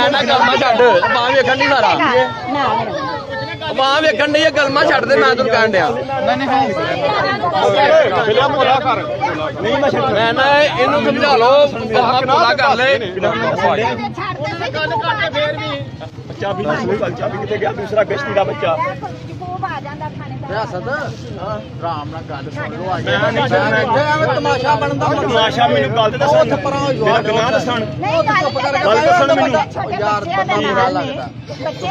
ਨਾ ਗਲਮਾ ਛੱਡ ਬਾਹ ਵੇਖਣ ਨਹੀਂ ਸਾਰਾ ਬਾਹ ਵੇਖਣ ਨਹੀਂ ਗਲਮਾ ਛੱਡ ਦੇ ਮੈਂ ਤੈਨੂੰ ਕਹਿਣ ਡਿਆ ਮੈਂ ਨਾ ਇਹਨੂੰ ਸਮਝਾ ਲਓ ਪੂਰਾ ਕਰ ਲੈ ਚਾਬੀ ਚਾਬੀ ਕਿੱਥੇ ਗਿਆ ਦੂਸਰਾ ਗਸ਼ਤੀ ਦਾ ਬੱਚਾ ਰਿਆਸਤ ਆਰਾਮ ਨਾਲ ਗੱਲ ਸੁਣ ਲੋ ਆ ਜਾ ਤਮਾਸ਼ਾ ਬਣਦਾ ਤਮਾਸ਼ਾ ਮੈਨੂੰ ਗੱਲ ਦੱਸਣ ਮੇਰਾ ਗੁਨਾਹ ਦੱਸਣ ਗੱਲ ਦੱਸਣ ਮੈਨੂੰ ਯਾਰ ਬੰਦਾ ਬੁਰਾ ਲੱਗਦਾ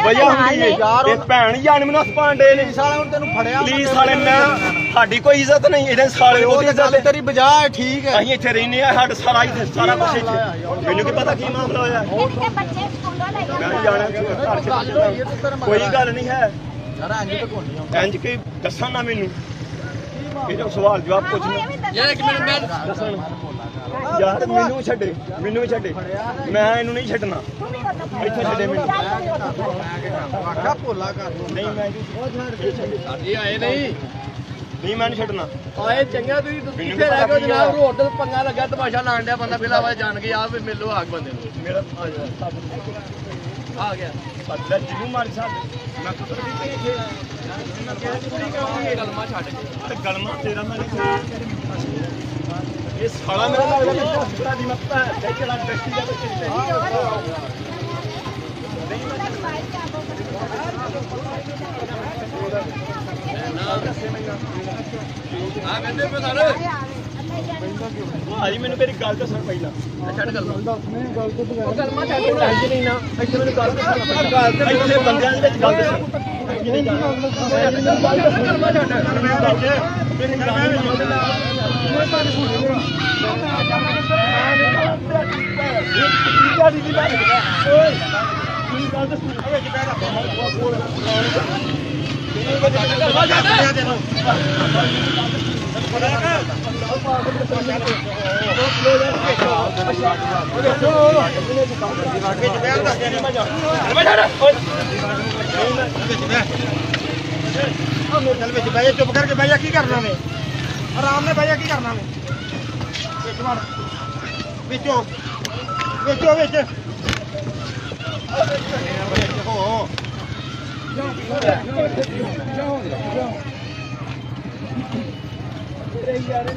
ਵਜ੍ਹਾ ਹੁੰਦੀ ਹੈ ਯਾਰ ਇਹ ਭੈਣ ਜਾਨ ਮੈਨੂੰ ਹਸਪਾਂਡੇ ਨੇ ਸਾਲੇ ਹੁਣ ਤੈਨੂੰ ਫੜਿਆ ਪਲੀਜ਼ ਸਾਲੇ ਮੈਂ ਸਾਡੀ ਕੋਈ ਇੱਜ਼ਤ ਨਹੀਂ ਇਹਦੇ ਸਾਲੇ ਉਹਦੀ ਇੱਜ਼ਤ ਤੇਰੀ ਬਜਾ ਠੀਕ ਹੈ ਅਸੀਂ ਇੱਥੇ ਰਹਿੰਦੇ ਆ ਸਾਡਾ ਸਾਰਾ ਇੱਥੇ ਸਾਰਾ ਕੁਝ ਇੱਥੇ ਮੈਨੂੰ ਕੀ ਪਤਾ ਕੀ ਮਾਮਲਾ ਹੋਇਆ ਬੱਚੇ ਸਕੂਲੋਂ ਲੈ ਕੇ ਜਾਣਾ ਕੋਈ ਗੱਲ ਨਹੀਂ ਹੈ ਇੰਜ ਕਿ ਦੱਸਣ ਨਾ ਮੈਨੂੰ ਇਹ ਜੋ ਸਵਾਲ ਜਵਾਬ ਪੁੱਛਣਾ ਯਾਰ ਇੱਕ ਮਿੰਟ ਮੈਂ ਦੱਸਣ ਯਾਰ ਮੈਨੂੰ ਛੱਡੇ ਮੈਂ ਇਹਨੂੰ ਨਹੀਂ ਛੱਡਣਾ ਇੱਥੇ ਛੱਡੇ ਮੈਨੂੰ ਆਖਾ ਭੋਲਾ ਕਰ ਨਹੀਂ ਮੈਂ ਸਾਡੀ ਆਏ ਨਹੀਂ ਮੈਂ ਨਹੀਂ ਛੱਡਣਾ ਆਏ ਚੰਗਾ ਤੁਸੀਂ ਕਿੱਥੇ ਰਹਿ ਗਏ ਜਨਾਬ ਰੋਡ ਤੇ ਪੰਗਾ ਲੱਗਾ ਤਮਾਸ਼ਾ ਲਾਣ ਡਿਆ ਬੰਦਾ ਫਿਲਾਵਾ ਜਾਣ ਕੇ ਆ ਵੀ ਮਿਲੋ ਆਗ ਬੰਦੇ ਨੂੰ ਮੇਰਾ ਆ ਗਿਆ ਅੱਲਾ ਜਿਹਨੂੰ ਮਾਰ ਛੱਡ ਮੈਂ ਕੁਦਰ ਵੀ ਇੱਥੇ ਗਲਮਾ ਛੱਡ ਤੇ ਗਲਮਾ ਤੇਰਾ ਮੈਂ ਇਹ ਸਾਲਾ ਮੇਰਾ ਲੱਗਦਾ ਕਿ ਦੀ ਮੱਤਾ ਹੈ ਜਿਹੜਾ ਡੱਕੀ ਦਾ ਬੱਚੇ ਆ ਕਹਿੰਦੇ ਪਤਾ ਭਾਜੀ ਮੈਨੂੰ ਮੇਰੀ ਗੱਲ ਦੱਸਣ ਪਹਿਲਾਂ ਛੱਡ ਗੱਲ ਨਹੀਂ ਗੱਲ ਤੋਂ ਉਹ ਗਲਮਾ ਛੱਡ ਟੈਨਸ਼ਨ ਨਹੀਂ ਨਾ ਇੱਥੇ ਮੈਨੂੰ ਗੱਲ ਦੱਸਣ ਗੱਲ ਤੇ ਇੱਥੇ ਬੰਦਿਆਂ ਦੇ ਵਿੱਚ ਗੱਲ ਦੱਸਣ ਗਲਮਾ ਛੱਡ ਮੇਰੀ ਗੱਲ ਦੀ ਬਾਤ ਓਏ ਕੀ ਗੱਲ ਦੱਸ ਵਿੱਚ ਬੈਠਾ ਗਲਮਾ ਛੱਡ चुप करके भैया की करना ने आराम ने भैया की करना ने एक बार विचो विचो विच यार